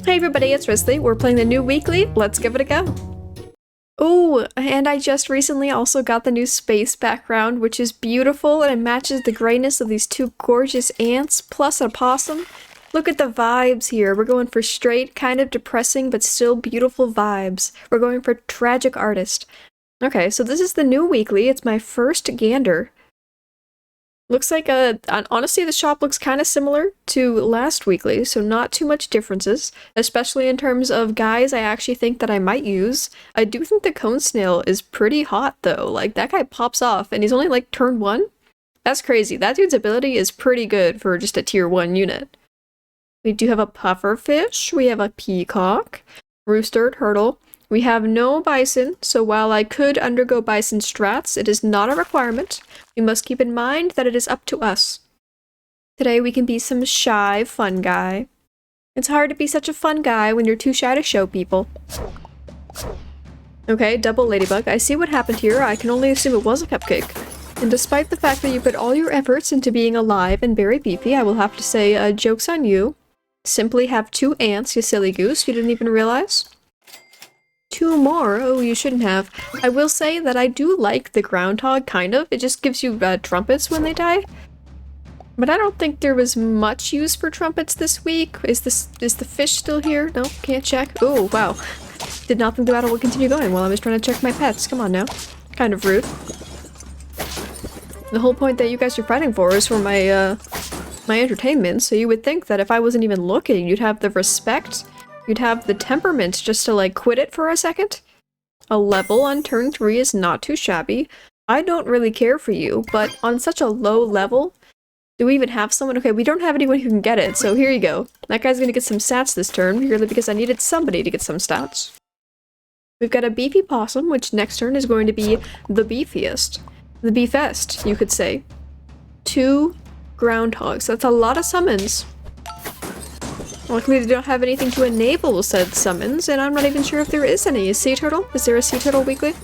Hey everybody, it's Risley. We're playing the new weekly. Let's give it a go. Oh, and I just recently also got the new space background, which is beautiful and it matches the grayness of these two gorgeous ants, plus a possum. Look at the vibes here. We're going for straight, kind of depressing, but still beautiful vibes. We're going for tragic artist. Okay, so this is the new weekly. It's my first gander. Looks like honestly the shop looks kind of similar to last weekly, so not too much differences, especially in terms of guys I actually think that I might use. I do think the cone snail is pretty hot though, like that guy pops off and he's only like turn 1? That's crazy. That dude's ability is pretty good for just a tier 1 unit. We do have a pufferfish, we have a peacock, rooster, turtle. We have no bison, so while I could undergo bison strats, it is not a requirement. We must keep in mind that it is up to us. Today we can be some shy, fun guy. It's hard to be such a fun guy when you're too shy to show people. Okay, double ladybug. I see what happened here. I can only assume it was a cupcake. And despite the fact that you put all your efforts into being alive and very beefy, I will have to say, joke's on you. Simply have 2 ants, you silly goose. You didn't even realize? 2 more? Oh, you shouldn't have. I will say that I do like the groundhog, kind of. It just gives you trumpets when they die. But I don't think there was much use for trumpets this week. Is the fish still here? No, can't check. Oh, wow. Did not think the battle would continue going while I was trying to check my pets. Come on now. Kind of rude. The whole point that you guys are fighting for is for my entertainment, so you would think that if I wasn't even looking, you'd have the respect. You'd have the temperament just to, like, quit it for a second. A level on turn 3 is not too shabby. I don't really care for you, but on such a low level, do we even have someone? Okay, we don't have anyone who can get it, so here you go. That guy's gonna get some stats this turn, purely because I needed somebody to get some stats. We've got a beefy possum, which next turn is going to be the beefiest. The beefest, you could say. 2 groundhogs. That's a lot of summons. Luckily, they don't have anything to enable said summons, and I'm not even sure if there is any. Sea turtle? Is there a sea turtle weekly?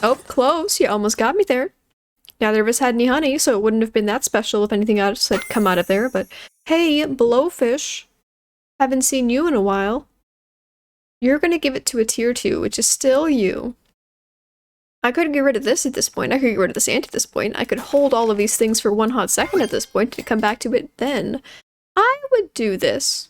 Oh, close. You almost got me there. Neither of us had any honey, so it wouldn't have been that special if anything else had come out of there, but hey, blowfish. Haven't seen you in a while. You're gonna give it to a tier 2, which is still you. I could get rid of this at this point. I could get rid of this ant at this point. I could hold all of these things for 1 hot second at this point to come back to it then. I would do this.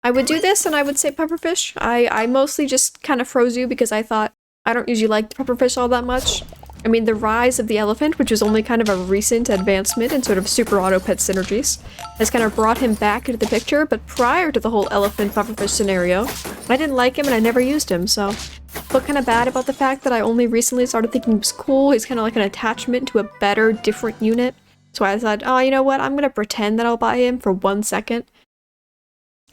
I would do this and I would say pufferfish. I mostly just kind of froze you because I thought I don't usually like the pufferfish all that much. I mean, the rise of the elephant, which was only kind of a recent advancement in sort of super auto pet synergies, has kind of brought him back into the picture, but prior to the whole elephant pufferfish scenario, I didn't like him and I never used him, so I feel kind of bad about the fact that I only recently started thinking he was cool. He's kind of like an attachment to a better, different unit. So I thought, oh, you know what? I'm gonna pretend that I'll buy him for 1 second.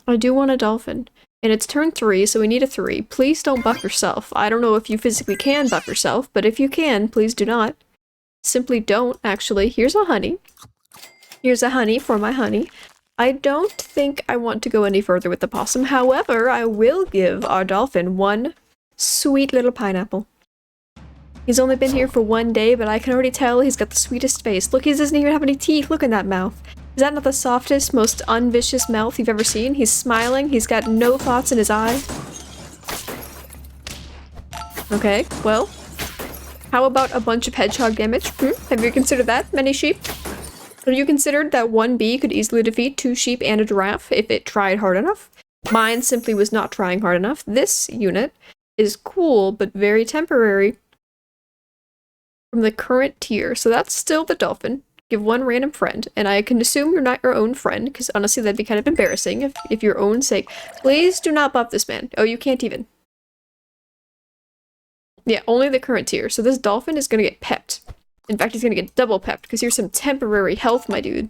I do want a dolphin. And it's turn 3, so we need a 3. Please don't buff yourself. I don't know if you physically can buff yourself, but if you can, please do not. Simply don't, actually. Here's a honey. Here's a honey for my honey. I don't think I want to go any further with the possum. However, I will give our dolphin 1 sweet little pineapple. He's only been here for 1 day, but I can already tell he's got the sweetest face. Look, he doesn't even have any teeth. Look at that mouth. Is that not the softest, most unvicious mouth you've ever seen? He's smiling. He's got no thoughts in his eye. Okay, well. How about a bunch of hedgehog damage? Have you considered that? Many sheep? Have you considered that 1 bee could easily defeat 2 sheep and a giraffe if it tried hard enough? Mine simply was not trying hard enough. This unit is cool, but very temporary from the current tier. So that's still the dolphin. Give 1 random friend, and I can assume you're not your own friend, because honestly that'd be kind of embarrassing if your own sake. Please do not buff this man. Oh, you can't even. Yeah, only the current tier. So this dolphin is gonna get pepped. In fact, he's gonna get double pepped, because here's some temporary health, my dude.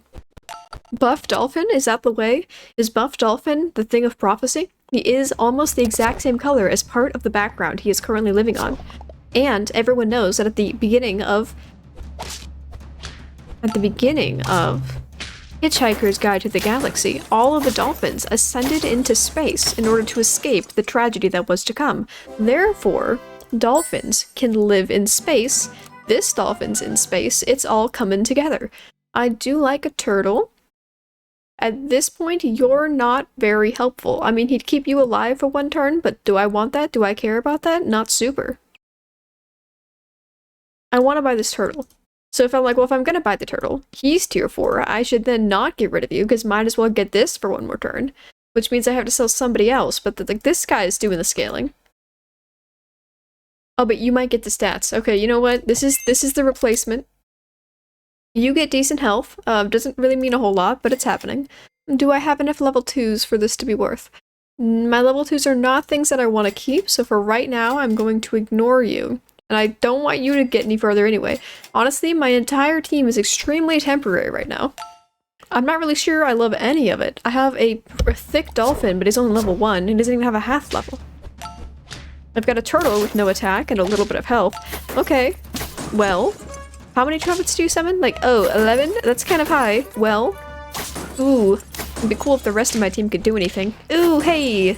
Buff dolphin? Is that the way? Is buff dolphin the thing of prophecy? He is almost the exact same color as part of the background he is currently living on. And everyone knows that at the beginning of Hitchhiker's Guide to the Galaxy, all of the dolphins ascended into space in order to escape the tragedy that was to come. Therefore, dolphins can live in space. This dolphin's in space. It's all coming together. I do like a turtle. At this point, you're not very helpful. I mean, he'd keep you alive for one turn, but do I want that? Do I care about that? Not super. I want to buy this turtle. So if I'm like, well, if I'm gonna buy the turtle, he's tier 4, I should then not get rid of you, because might as well get this for one more turn. Which means I have to sell somebody else, but like this guy is doing the scaling. Oh, but you might get the stats. Okay, you know what? This is the replacement. You get decent health. Doesn't really mean a whole lot, but it's happening. Do I have enough level 2s for this to be worth? My level 2s are not things that I want to keep, so for right now, I'm going to ignore you. And I don't want you to get any further anyway. Honestly, my entire team is extremely temporary right now. I'm not really sure I love any of it. I have a thick dolphin, but he's only level 1, and doesn't even have a half level. I've got a turtle with no attack and a little bit of health. Okay, well, how many trumpets do you summon? Like, oh, 11? That's kind of high. Well, ooh, it'd be cool if the rest of my team could do anything. Ooh, hey!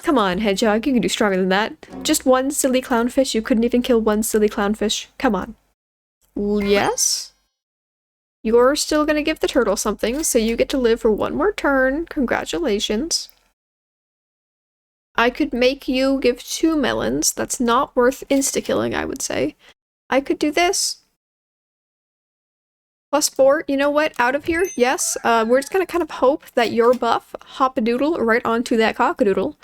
Come on, Hedgehog, you can do stronger than that. Just one silly clownfish? You couldn't even kill one silly clownfish? Come on. Yes? You're still gonna give the turtle something, so you get to live for one more turn. Congratulations. I could make you give 2 melons. That's not worth insta-killing, I would say. I could do this. +4, you know what? Out of here, yes. We're just gonna kind of hope that your buff hop-a-doodle right onto that cock-a-doodle.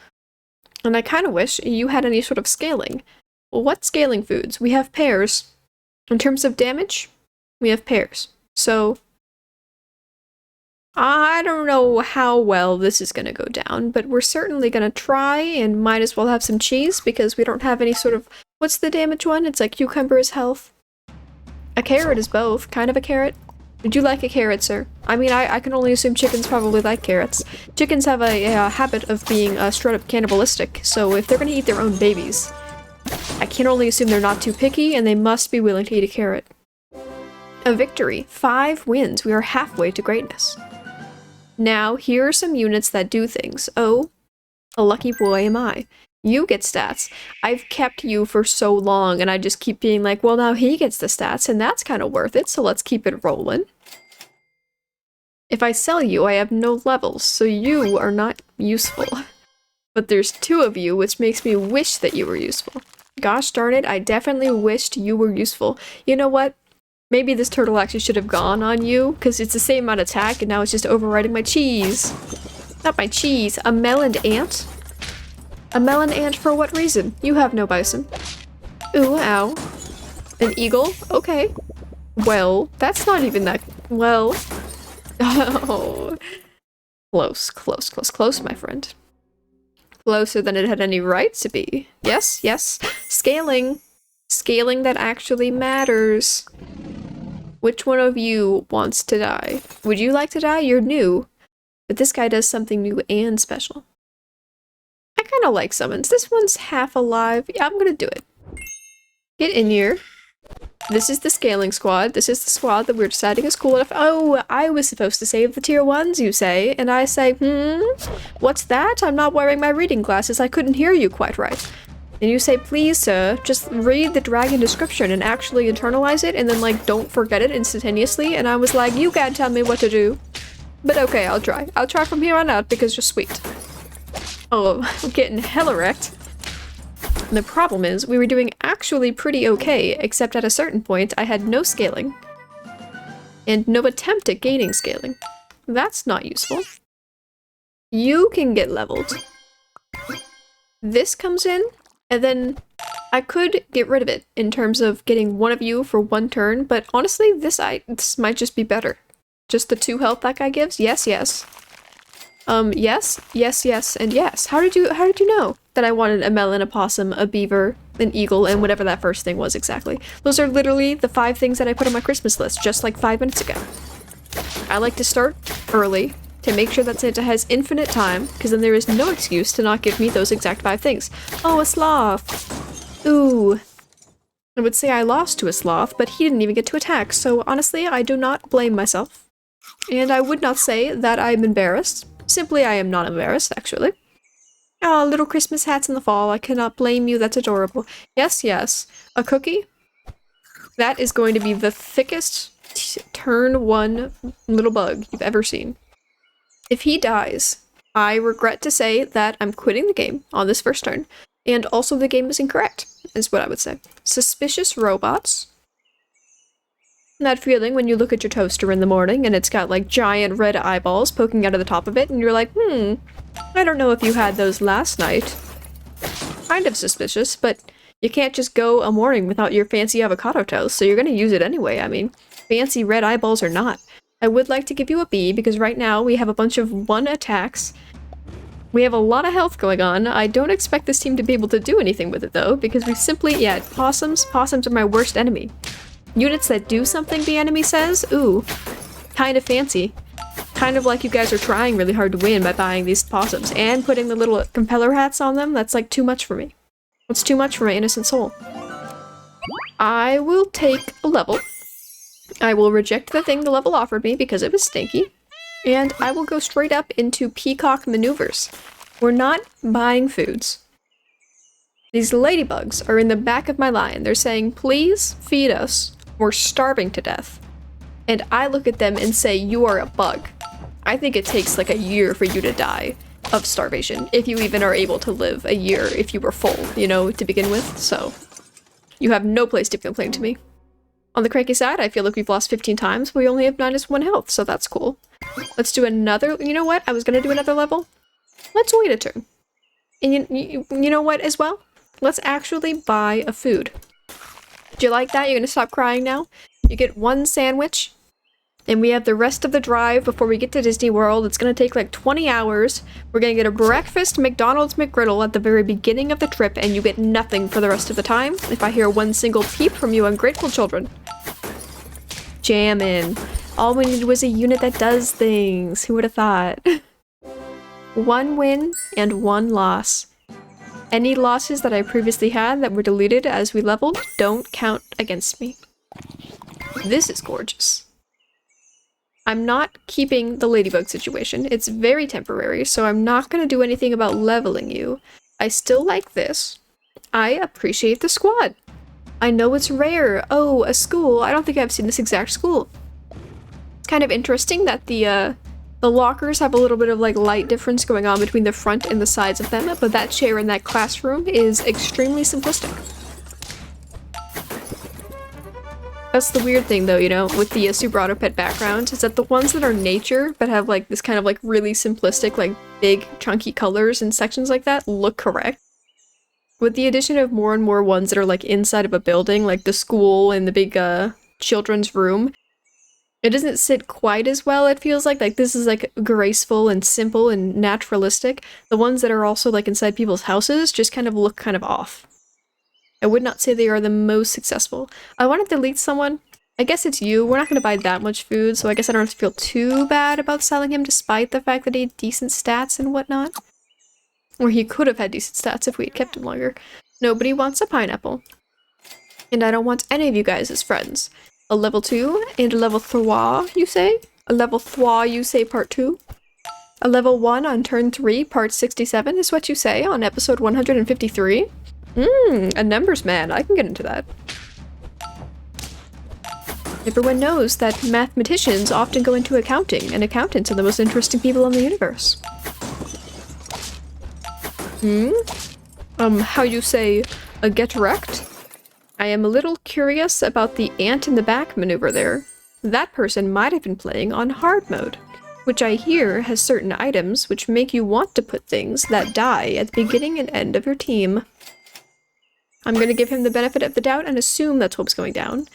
And I kind of wish you had any sort of scaling. Well, what scaling foods? We have pears. In terms of damage, we have pears. So, I don't know how well this is going to go down, but we're certainly going to try and might as well have some cheese because we don't have any sort of... What's the damage one? It's like cucumber is health. A carrot is both. Kind of a carrot. Would you like a carrot, sir? I mean, I can only assume chickens probably like carrots. Chickens have a habit of being straight up cannibalistic, so if they're going to eat their own babies, I can only assume they're not too picky and they must be willing to eat a carrot. A victory. 5 wins. We are halfway to greatness. Now, here are some units that do things. Oh, a lucky boy am I. You get stats. I've kept you for so long, and I just keep being like, well, now he gets the stats, and that's kind of worth it, so let's keep it rolling. If I sell you, I have no levels, so you are not useful. But there's 2 of you, which makes me wish that you were useful. Gosh darn it, I definitely wished you were useful. You know what? Maybe this turtle actually should have gone on you, because it's the same amount of attack, and now it's just overriding my cheese. Not my cheese. A melon ant? A melon ant for what reason? You have no bison. Ooh, ow. An eagle? Okay. Well, that's not even that... Well... Oh. Close, close, close, close, my friend. Closer than it had any right to be. Yes, yes. Scaling. Scaling that actually matters. Which one of you wants to die? Would you like to die? You're new. But this guy does something new and special. I kind of like summons. This one's half alive. Yeah, I'm gonna do it. Get in here. This is the scaling squad. This is the squad that we're deciding is cool enough. Oh, I was supposed to save the tier 1s, you say. And I say, what's that? I'm not wearing my reading glasses. I couldn't hear you quite right. And you say, please, sir, just read the dragon description and actually internalize it, and then, like, don't forget it instantaneously. And I was like, you can't tell me what to do. But okay, I'll try. I'll try from here on out because you're sweet. Oh, I'm getting hella wrecked. And the problem is, we were doing actually pretty okay, except at a certain point, I had no scaling. And no attempt at gaining scaling. That's not useful. You can get leveled. This comes in. And then I could get rid of it in terms of getting one of you for one turn, but honestly, this might just be better. Just the 2 health that guy gives? Yes, yes. Yes, yes, yes, and yes. How did you know that I wanted a melon, a possum, a beaver, an eagle, and whatever that first thing was exactly? Those are literally the 5 things that I put on my Christmas list just like 5 minutes ago. I like to start early to make sure that Santa has infinite time, because then there is no excuse to not give me those exact 5 things. Oh, a sloth! Ooh. I would say I lost to a sloth, but he didn't even get to attack, so honestly, I do not blame myself. And I would not say that I'm embarrassed. Simply, I am not embarrassed, actually. Oh, little Christmas hats in the fall, I cannot blame you, that's adorable. Yes, yes. A cookie? That is going to be the thickest turn 1 little bug you've ever seen. If he dies, I regret to say that I'm quitting the game on this first turn, and also the game is incorrect, is what I would say. Suspicious robots. That feeling when you look at your toaster in the morning and it's got like giant red eyeballs poking out of the top of it and you're like, I don't know if you had those last night. Kind of suspicious, but you can't just go a morning without your fancy avocado toast, so you're gonna use it anyway. I mean, fancy red eyeballs or not. I would like to give you a B because right now we have a bunch of 1 attacks. We have a lot of health going on. I don't expect this team to be able to do anything with it though, because we simply, possums. Possums are my worst enemy. Units that do something the enemy says? Ooh, kind of fancy. Kind of like you guys are trying really hard to win by buying these possums and putting the little compeller hats on them. That's like too much for me. It's too much for my innocent soul. I will take a level. I will reject the thing the level offered me because it was stinky. And I will go straight up into peacock maneuvers. We're not buying foods. These ladybugs are in the back of my line. They're saying, please feed us. We're starving to death. And I look at them and say, you are a bug. I think it takes like a year for you to die of starvation, if you even are able to live a year if you were full, you know, to begin with. So you have no place to complain to me. On the cranky side, I feel like we've lost 15 times, but we only have -1 health, so that's cool. Let's do another, you know what? I was gonna do another level. Let's wait a turn. And you know what as well? Let's actually buy a food. Do you like that? You're gonna stop crying now? You get 1 sandwich, and we have the rest of the drive before we get to Disney World. It's gonna take like 20 hours. We're gonna get a breakfast McDonald's McGriddle at the very beginning of the trip, and you get nothing for the rest of the time. If I hear 1 single peep from you ungrateful children. Jammin'. All we needed was a unit that does things. Who would have thought? 1 win and 1 loss. Any losses that I previously had that were deleted as we leveled don't count against me. This is gorgeous. I'm not keeping the ladybug situation. It's very temporary, so I'm not going to do anything about leveling you. I still like this. I appreciate the squad. I know it's rare. Oh, a school. I don't think I've seen this exact school. It's kind of interesting that the lockers have a little bit of like light difference going on between the front and the sides of them, but that chair in that classroom is extremely simplistic. That's the weird thing though, you know, with the Super Auto Pet background, is that the ones that are nature, but have like this kind of like really simplistic, like big chunky colors and sections like that look correct. With the addition of more and more ones that are like inside of a building, like the school and the big children's room, it doesn't sit quite as well, it feels like. Like, this is, like, graceful and simple and naturalistic. The ones that are also, like, inside people's houses just kind of look kind of off. I would not say they are the most successful. I want to delete someone. I guess it's you. We're not going to buy that much food, so I guess I don't have to feel too bad about selling him despite the fact that he had decent stats and whatnot. Or he could have had decent stats if we had kept him longer. Nobody wants a pineapple. And I don't want any of you guys as friends. A level 2 and a level 3, you say? A level 3, you say, part 2? A level 1 on turn 3, part 67 is what you say on episode 153? A numbers man. I can get into that. Everyone knows that mathematicians often go into accounting, and accountants are the most interesting people in the universe. How you say, get wrecked? I am a little curious about the ant in the back maneuver there. That person might have been playing on hard mode, which I hear has certain items which make you want to put things that die at the beginning and end of your team. I'm going to give him the benefit of the doubt and assume that's what was going down,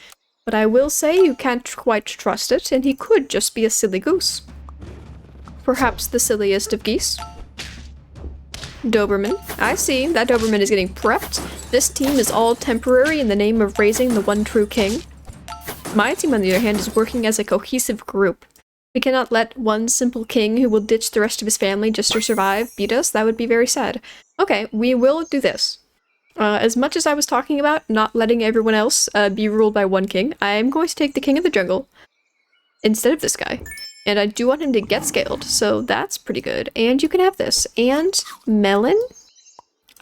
but I will say you can't quite trust it, and he could just be a silly goose. Perhaps the silliest of geese. Doberman. I see. That Doberman is getting prepped. This team is all temporary in the name of raising the one true king. My team, on the other hand, is working as a cohesive group. We cannot let one simple king who will ditch the rest of his family just to survive beat us. That would be very sad. Okay, we will do this. As much as I was talking about not letting everyone else be ruled by one king, I am going to take the king of the jungle instead of this guy. And I do want him to get scaled, so that's pretty good. And you can have this. And melon?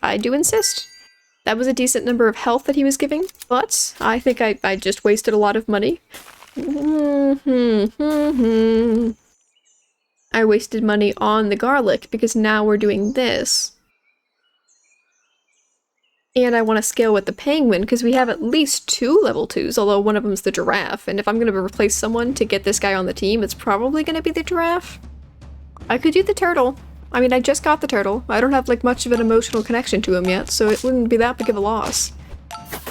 I do insist. That was a decent number of health that he was giving, but I think I just wasted a lot of money. I wasted money on the garlic because now we're doing this. And I want to scale with the penguin because we have at least 2 level 2s, although one of them's the giraffe. And if I'm going to replace someone to get this guy on the team, it's probably going to be the giraffe. I could do the turtle. I mean, I just got the turtle. I don't have like much of an emotional connection to him yet, so it wouldn't be that big of a loss.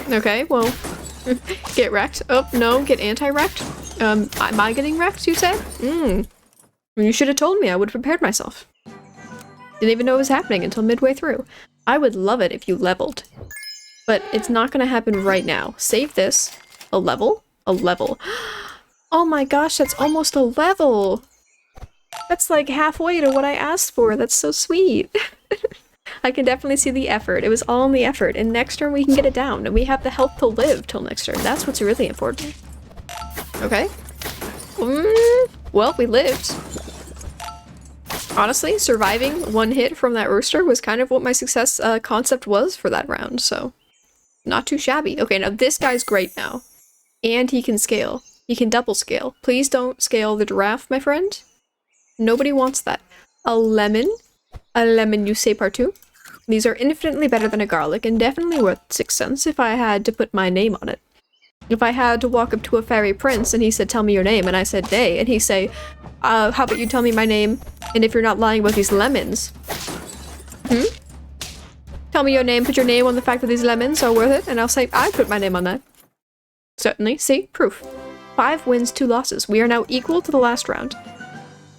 Okay, well, get wrecked. Oh, no, get anti-wrecked. Am I getting wrecked, you said? You should have told me. I would have prepared myself. Didn't even know it was happening until midway through. I would love it if you leveled. But it's not gonna happen right now. Save this. A level? A level. Oh my gosh, that's almost a level! That's like halfway to what I asked for. That's so sweet. I can definitely see the effort. It was all in the effort. And next turn we can get it down. And we have the health to live till next turn. That's what's really important. Okay. Well, we lived. Honestly, surviving 1 hit from that rooster was kind of what my success concept was for that round, so not too shabby. Okay, now this guy's great now. And he can scale. He can double scale. Please don't scale the giraffe, my friend. Nobody wants that. A lemon you say partout. These are infinitely better than a garlic and definitely worth 6 cents if I had to put my name on it. If I had to walk up to a fairy prince and he said, tell me your name, and I said, Day, and he say, how about you tell me my name, and if you're not lying about these lemons? Tell me your name, put your name on the fact that these lemons are worth it, and I'll say, I put my name on that. Certainly, see? Proof. 5 wins, 2 losses. We are now equal to the last round.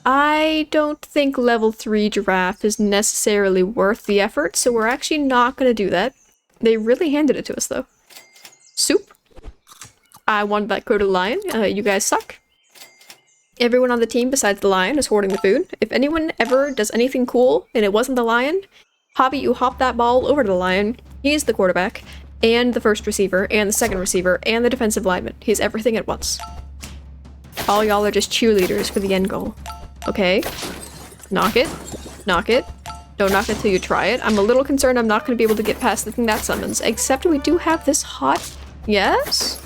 I don't think level 3 giraffe is necessarily worth the effort, so we're actually not gonna do that. They really handed it to us, though. Soup. I wanted that go to the lion. You guys suck. Everyone on the team besides the lion is hoarding the food. If anyone ever does anything cool and it wasn't the lion, Hobby, you hop that ball over to the lion. He's the quarterback, and the first receiver, and the second receiver, and the defensive lineman. He's everything at once. All y'all are just cheerleaders for the end goal. Okay. Knock it. Knock it. Don't knock it till you try it. I'm a little concerned I'm not going to be able to get past the thing that summons. Except we do have this hot... Yes?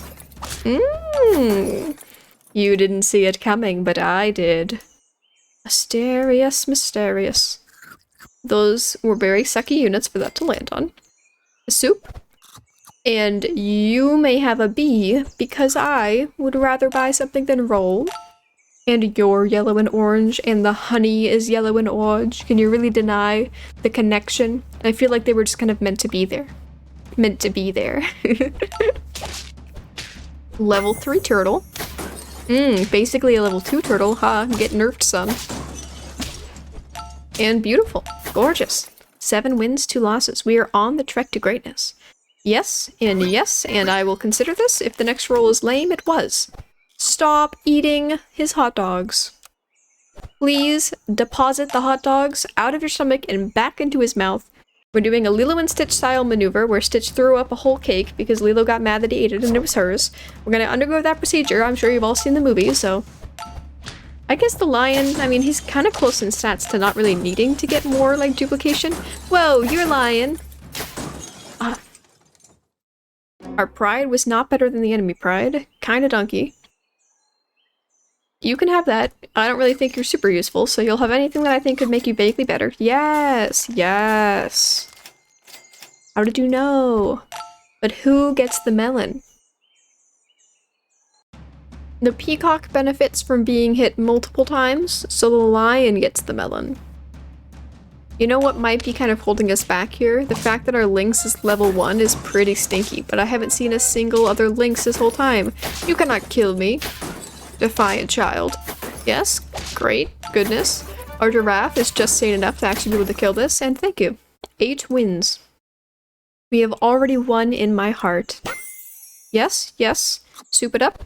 You didn't see it coming, but I did. Mysterious, mysterious. Those were very sucky units for that to land on. A soup. And you may have a B, because I would rather buy something than roll. And you're yellow and orange, and the honey is yellow and orange. Can you really deny the connection? I feel like they were just kind of meant to be there. Meant to be there. Level 3 turtle. Basically a level 2 turtle, huh? Get nerfed some. And beautiful. Gorgeous. 7 wins, 2 losses. We are on the trek to greatness. Yes, and I will consider this. If the next roll is lame, it was. Stop eating his hot dogs. Please deposit the hot dogs out of your stomach and back into his mouth. We're doing a Lilo and Stitch style maneuver where Stitch threw up a whole cake because Lilo got mad that he ate it and it was hers. We're gonna undergo that procedure. I'm sure you've all seen the movie, so... I guess the lion, I mean, he's kind of close in stats to not really needing to get more, like, duplication. Whoa, you're lying! Our pride was not better than the enemy pride. Kinda donkey. You can have that. I don't really think you're super useful, so you'll have anything that I think could make you vaguely better. Yes! Yes! How did you know? But who gets the melon? The peacock benefits from being hit multiple times, so the lion gets the melon. You know what might be kind of holding us back here? The fact that our lynx is level 1 is pretty stinky, but I haven't seen a single other lynx this whole time. You cannot kill me. Defiant child. Yes, great, goodness. Our giraffe is just sane enough to actually be able to kill this, and thank you. 8 wins. We have already won in my heart. Yes, yes. Soup it up.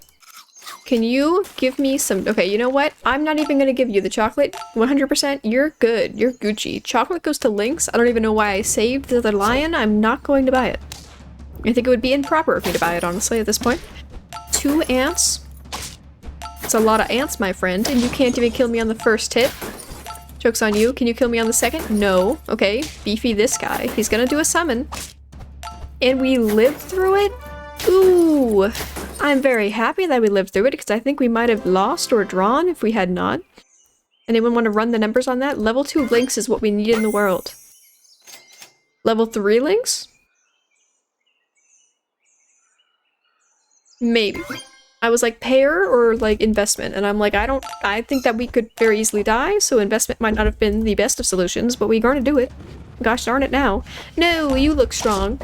Can you give me some... Okay, you know what? I'm not even gonna give you the chocolate. 100%, you're good. You're Gucci. Chocolate goes to Lynx. I don't even know why I saved the other lion. I'm not going to buy it. I think it would be improper of me to buy it, honestly, at this point. 2 ants. It's a lot of ants, my friend, and you can't even kill me on the first hit. Joke's on you. Can you kill me on the second? No. Okay, beefy this guy. He's gonna do a summon. And we lived through it? Ooh. I'm very happy that we lived through it, because I think we might have lost or drawn if we had not. Anyone want to run the numbers on that? Level 2 links is what we need in the world. Level 3 links? Maybe. I was like, pair or like investment? And I'm like, I think that we could very easily die, so investment might not have been the best of solutions, but we're gonna do it. Gosh darn it now. No, you look strong.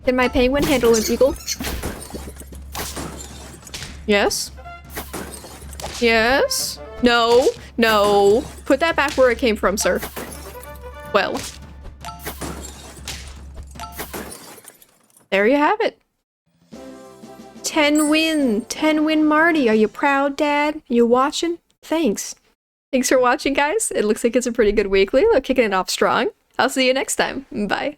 Can my penguin handle an eagle? Yes? Yes? No, no. Put that back where it came from, sir. Well. There you have it. 10 win! 10 win Marty! Are you proud, Dad? You watching? Thanks. Thanks for watching, guys. It looks like it's a pretty good weekly. We're kicking it off strong. I'll see you next time. Bye.